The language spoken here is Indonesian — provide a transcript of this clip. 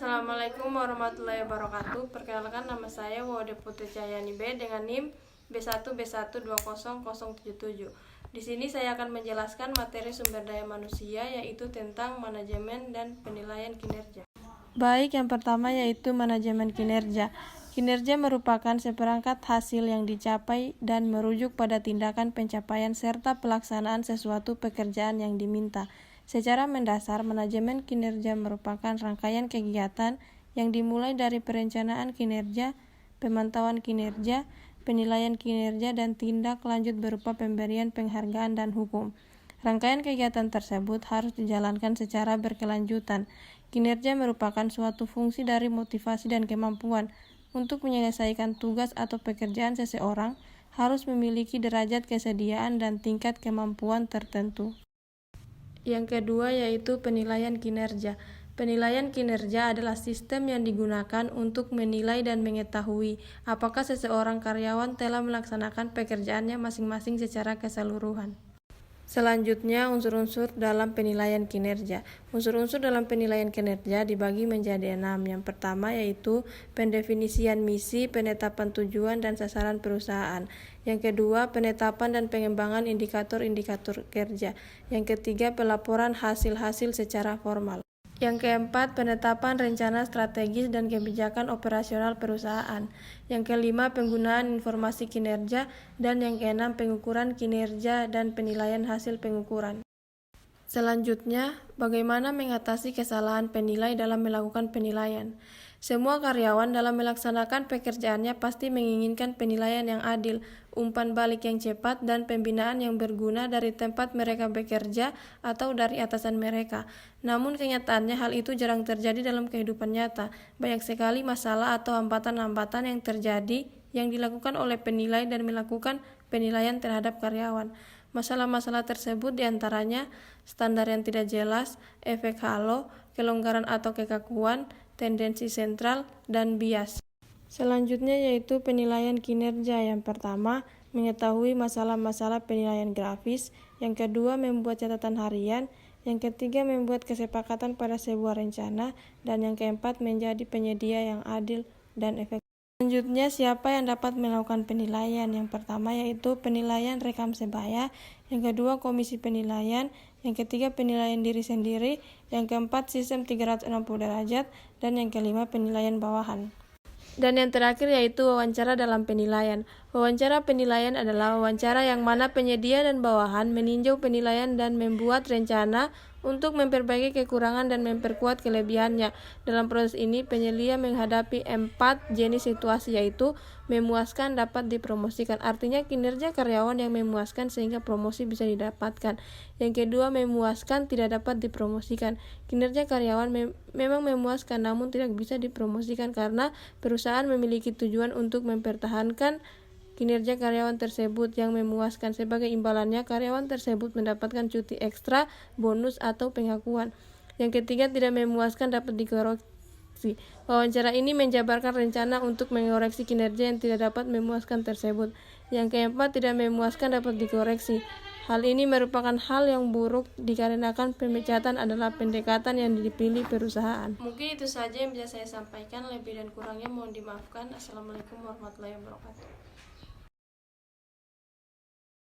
Assalamualaikum warahmatullahi wabarakatuh. Perkenalkan, nama saya Wode Putri Cahyani B dengan NIM B1B1200077. Di sini saya akan menjelaskan materi sumber daya manusia, yaitu tentang manajemen dan penilaian kinerja. Baik, yang pertama yaitu manajemen kinerja. Kinerja merupakan seperangkat hasil yang dicapai dan merujuk pada tindakan pencapaian serta pelaksanaan sesuatu pekerjaan yang diminta. Secara mendasar, manajemen kinerja merupakan rangkaian kegiatan yang dimulai dari perencanaan kinerja, pemantauan kinerja, penilaian kinerja, dan tindak lanjut berupa pemberian penghargaan dan hukum. Rangkaian kegiatan tersebut harus dijalankan secara berkelanjutan. Kinerja merupakan suatu fungsi dari motivasi dan kemampuan untuk menyelesaikan tugas atau pekerjaan seseorang harus memiliki derajat kesediaan dan tingkat kemampuan tertentu. Yang kedua yaitu penilaian kinerja. Penilaian kinerja adalah sistem yang digunakan untuk menilai dan mengetahui apakah seseorang karyawan telah melaksanakan pekerjaannya masing-masing secara keseluruhan. Selanjutnya, unsur-unsur dalam penilaian kinerja. Unsur-unsur dalam penilaian kinerja dibagi menjadi 6. Yang pertama yaitu pendefinisian misi, penetapan tujuan dan sasaran perusahaan. Yang kedua, penetapan dan pengembangan indikator-indikator kerja. Yang ketiga, pelaporan hasil-hasil secara formal. Yang keempat, penetapan rencana strategis dan kebijakan operasional perusahaan. Yang kelima, penggunaan informasi kinerja. Dan yang keenam, pengukuran kinerja dan penilaian hasil pengukuran. Selanjutnya, bagaimana mengatasi kesalahan penilai dalam melakukan penilaian? Semua karyawan dalam melaksanakan pekerjaannya pasti menginginkan penilaian yang adil, umpan balik yang cepat, dan pembinaan yang berguna dari tempat mereka bekerja atau dari atasan mereka. Namun kenyataannya hal itu jarang terjadi dalam kehidupan nyata. Banyak sekali masalah atau hambatan-hambatan yang terjadi yang dilakukan oleh penilai dan melakukan penilaian terhadap karyawan. Masalah-masalah tersebut diantaranya standar yang tidak jelas, efek halo, kelonggaran atau kekakuan, tendensi sentral, dan bias. Selanjutnya yaitu penilaian kinerja. Yang pertama, mengetahui masalah-masalah penilaian grafis. Yang kedua, membuat catatan harian. Yang ketiga, membuat kesepakatan pada sebuah rencana. Dan yang keempat, menjadi penyedia yang adil dan efektif. Selanjutnya, siapa yang dapat melakukan penilaian? Yang pertama yaitu penilaian rekam sebaya. Yang kedua, komisi penilaian. Yang ketiga, penilaian diri sendiri. Yang keempat, sistem 360 derajat. Dan yang kelima, penilaian bawahan. Dan yang terakhir yaitu wawancara dalam penilaian. Wawancara penilaian adalah wawancara yang mana penyedia dan bawahan meninjau penilaian dan membuat rencana untuk memperbaiki kekurangan dan memperkuat kelebihannya. Dalam proses ini, penyelia menghadapi 4 jenis situasi, yaitu memuaskan, dapat dipromosikan. Artinya kinerja karyawan yang memuaskan sehingga promosi bisa didapatkan. Yang kedua, memuaskan, tidak dapat dipromosikan. Kinerja karyawan memang memuaskan namun tidak bisa dipromosikan karena perusahaan memiliki tujuan untuk mempertahankan kinerja karyawan tersebut yang memuaskan. Sebagai imbalannya, karyawan tersebut mendapatkan cuti ekstra, bonus, atau pengakuan. Yang ketiga, tidak memuaskan, dapat dikoreksi. Wawancara ini menjabarkan rencana untuk mengoreksi kinerja yang tidak dapat memuaskan tersebut. Yang keempat, tidak memuaskan, dapat dikoreksi. Hal ini merupakan hal yang buruk dikarenakan pemecatan adalah pendekatan yang dipilih perusahaan. Mungkin itu saja yang bisa saya sampaikan, lebih dan kurangnya mohon dimaafkan. Assalamualaikum warahmatullahi wabarakatuh.